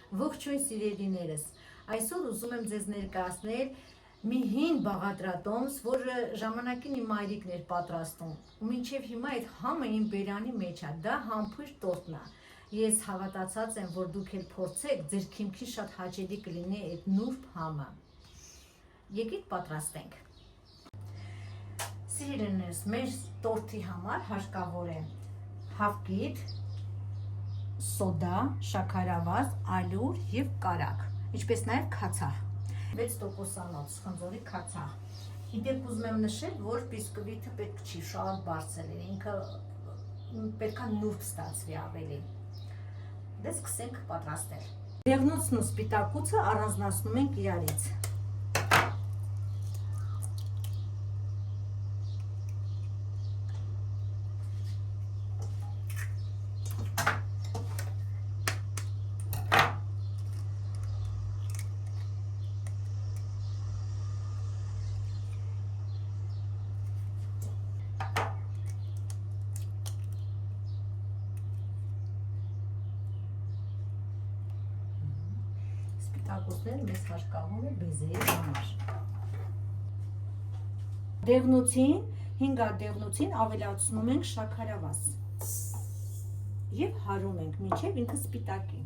Ողջույն սիրելիներս, այսօր ուզում եմ ձեզ ներկայացնել մի հին բաղադրատոմս, որը ժամանակին իմ մայրիկն էր պատրաստում, ու մինչև հիմա այդ համը իմ բերանի մեջ է, դա համբույր տորտն է։ Ես հավատացած եմ, որ դուք էլ փորձեք, ձեր քիմքին շատ հաճելի կլինի այդ նուրբ համը։ Եկեք պատրաստենք։ Սիրելիներս, մեր տորտի համար հարկավոր է հավկիթ, սոդա, շաքարավազ, ալյուր և կարագ, ինչպես նաև քացախ, 6%-անոց խնձորի քացախ։ Իդեպ ուզում եմ նշել, որ բիսկվիթը պետք չի շատ բարձր լինի, ինքը պետք է նուրբ ստացվի ավելի։ Դե սկսենք պատրաստել։ Դեղնուցն ու սպիտակուցը առանձնացնում ենք իրարից։ Սպիտակուցները մեզ հարկավոր է բեզերի համար։ Դեղնուցին, 5 հատ դեղնուցին ավելացնում ենք շաքարավազ և հարում ենք մինչև ինքը սպիտակի։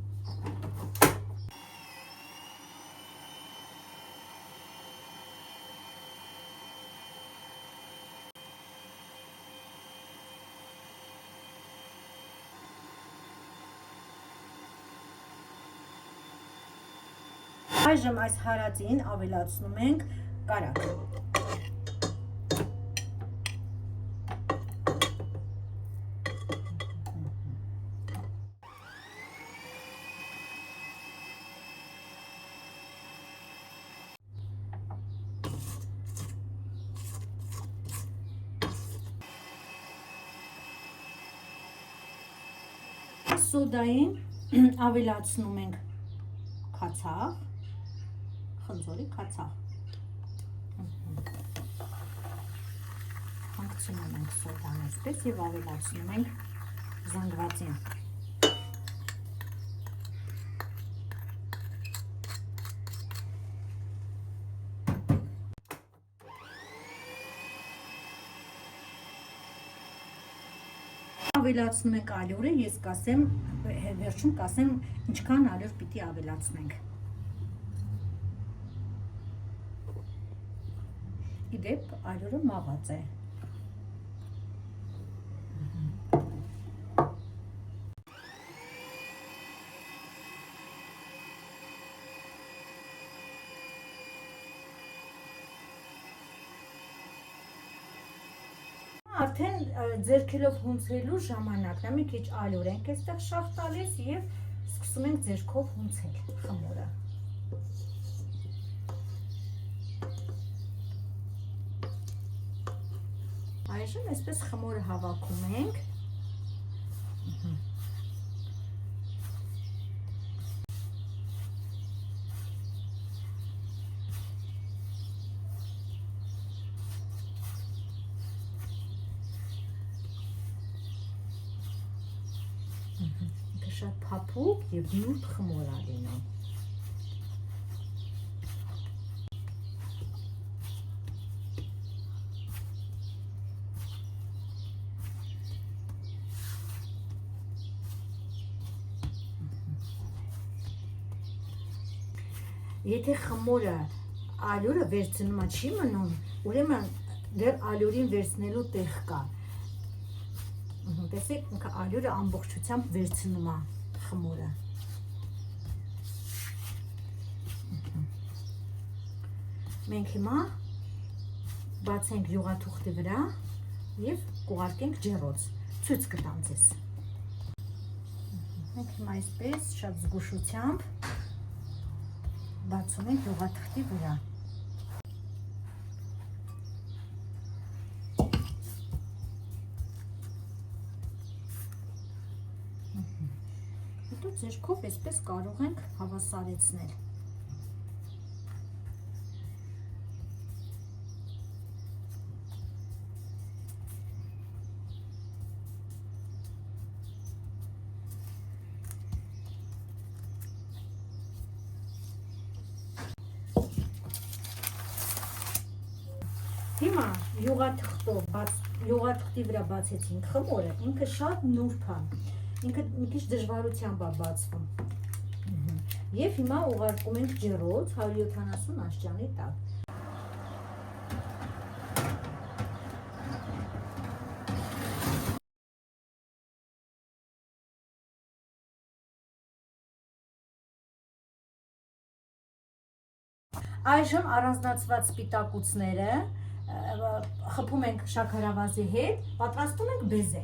Այժմ այս հարածին ավելացնում ենք կարագ։ Սոդային ավելացնում ենք քացախ, խնձորի քացախ։ Հանգցնում ենք սոդան այսպես և ավելացնում ենք զանգվածին։ Ավելացնում ենք ալյուրը, ես կասեմ, վերջում կասեմ ինչքան ալյուր պիտի ավելացնենք։ Իդեպ ալյուրը մաղած է։ Արդեն ձեռքերով հունցելու ժամանակն է, մի քիչ ալյուր ենք այստեղ շաղ տալիս և սկսում ենք ձեռքով հունցել խմորը։ Այժմ այսպես խմորը հավաքում ենք։ Շատ փափուկ և նուրբ խմոր է լինում։ Եթե խմորը ալյուրը վերցնում չի մնում, ուրեմն դեռ ալյուրին վերցնելու տեղ կա։ Տեսեք, ինքը ալյուրը ամբողջությամբ վերցնում է խմորը։ Մենք հիմա բացենք յուղաթուղթի վրա և կուղարկենք ջեռոց, ցույց կտամ ձեզ։ Մենք հիմա այսպես շատ զգուշությամբ բացում ենք յուղաթղթի վրա։ Հետո ձեռքով այսպես կարող ենք հավասարեցնել։ Հիմա յուղաթղթի վրա բացեցինք խմորը, ինքը շատ նուրբ է, ինքը մի քիչ դժվարությամբ է բացվում։ Եվ հիմա ուղարկում ենք ջրոց 170 աստիճանի տակ։ Այժմ առանձնացված սպիտակուցները խփում ենք շաքարավազի հետ, պատրաստում ենք բեզե։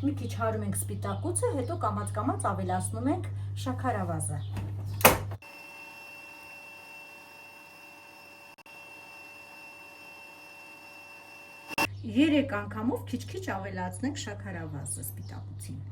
Մի քիչ հարում ենք սպիտակուցը, հետո կամաց-կամաց ավելացնում ենք շաքարավազը։ 3 անգամով քիչ-քիչ ավելացնենք շաքարավազը սպիտակուցին։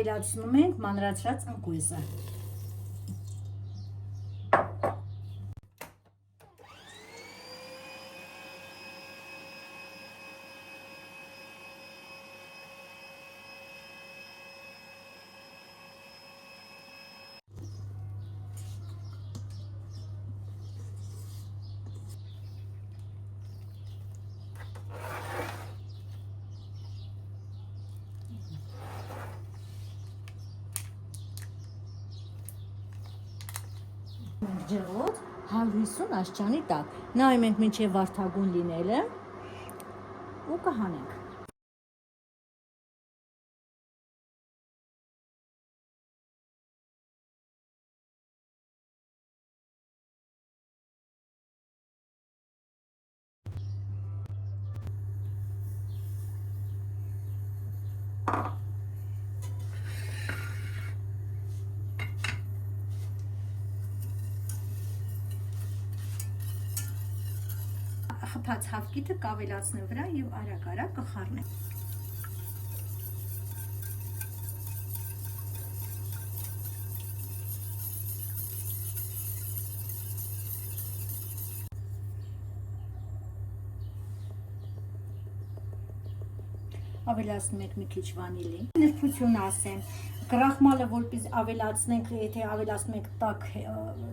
Ավելացնում ենք մանրացրած ընկույզը։ Ջրոց 150 աստիճանի տակ։ Նայում ենք մինչև վարդագույն լինելը ու կհանենք։ Խփած հավկիթը կավելացնեմ վրա եւ արագ-արագ կխառնեմ։ Ավելացնում ենք մի քիչ վանիլի։ Նրբություն ասեմ, կրախմալը որպես ավելացնենք, եթե ավելացնում ենք տաք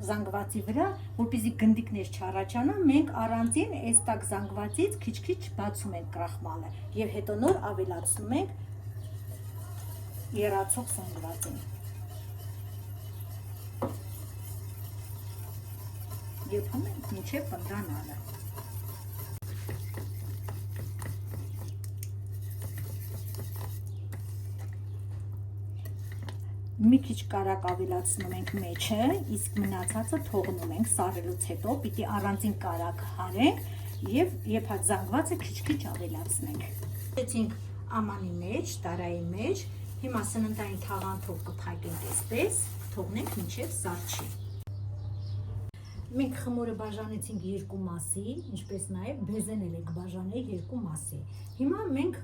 զանգվածի վրա, որպեսզի գնդիկներ չառաջանա, մենք առանձին այս տաք զանգվածից քիչ-քիչ բացում ենք կրախմալը եւ հետո նոր ավելացնում ենք եռացող զանգվածին։ Եփում ենք մինչև պնդանալը։ Մի քիչ կարակ ավելացնում ենք մեջը, իսկ մնացածը թողնում ենք սարելուց հետո, պիտի առանձին կարակ հարենք եւ եփած զանգվածը քիչ-քիչ ավելացնենք։ Դեցինք ամանի մեջ, տարայի մեջ, հիմա սննդային թաղանթով կփակենք այսպես, թողնենք մինչև սառչի։ Մենք խմորը բաժանեցինք 2 մասի, ինչպես նաեւ բեզեն էլ ենք բաժանել 2 մասի։ Հիմա մենք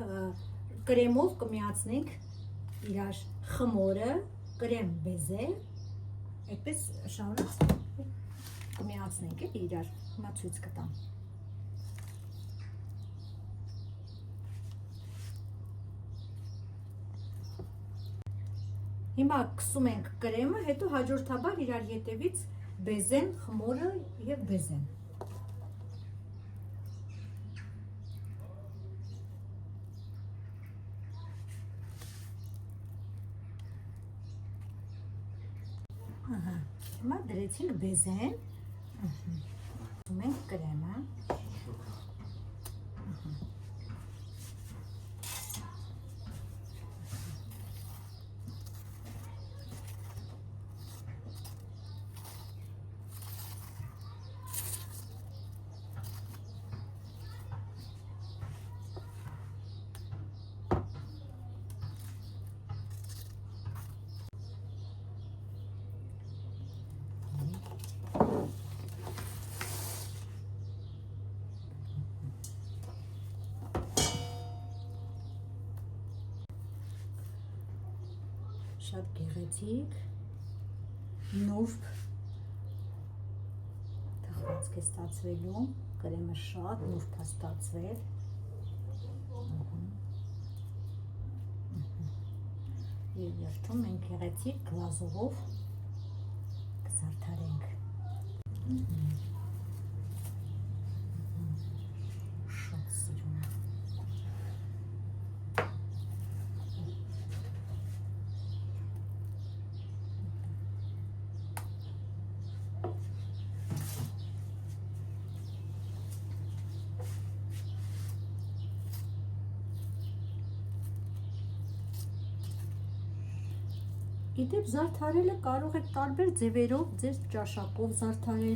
կրեմով կմիացնենք իրար խմորը, կրեմ բեզե, այդպես շարունակ կմիացնենք իրար, հիմա ցույց կտամ։ Հիմա կսում ենք կրեմը, հետո հաջորդաբար իրար ետևից բեզեն, խմորը եւ բեզեն։ Հիմա դրեցինք բեզեն, ում ենք կրեմը, շատ գեղեցիկ նուրբ թխվածք է ստացվելու, կրեմը շատ նուրբ է ստացվել։ Եվ վերջում մենք գեղեցիկ գլազուրով կզարդարենք։ Շատ սիրուն է։ Իդեպ զարդարելը կարող եք տարբեր ձևերով, ձեր ճաշակով զարդարել,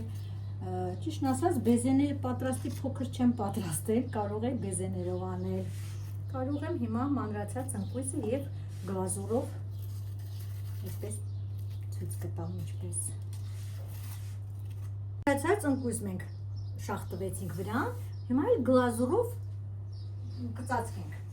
ճիշտն ասած բեզենե պատրաստի փոքր չեմ պատրաստել, կարող եք բեզեներով անել, կարող եմ հիմա մանրացած ընկույզը և գլազուրով այսպես ցույց կտամ ինչպես։ Մանրացած ընկույզ մենք շախտվեցինք վրան, հիմա էլ գլազուրով կծածկենք։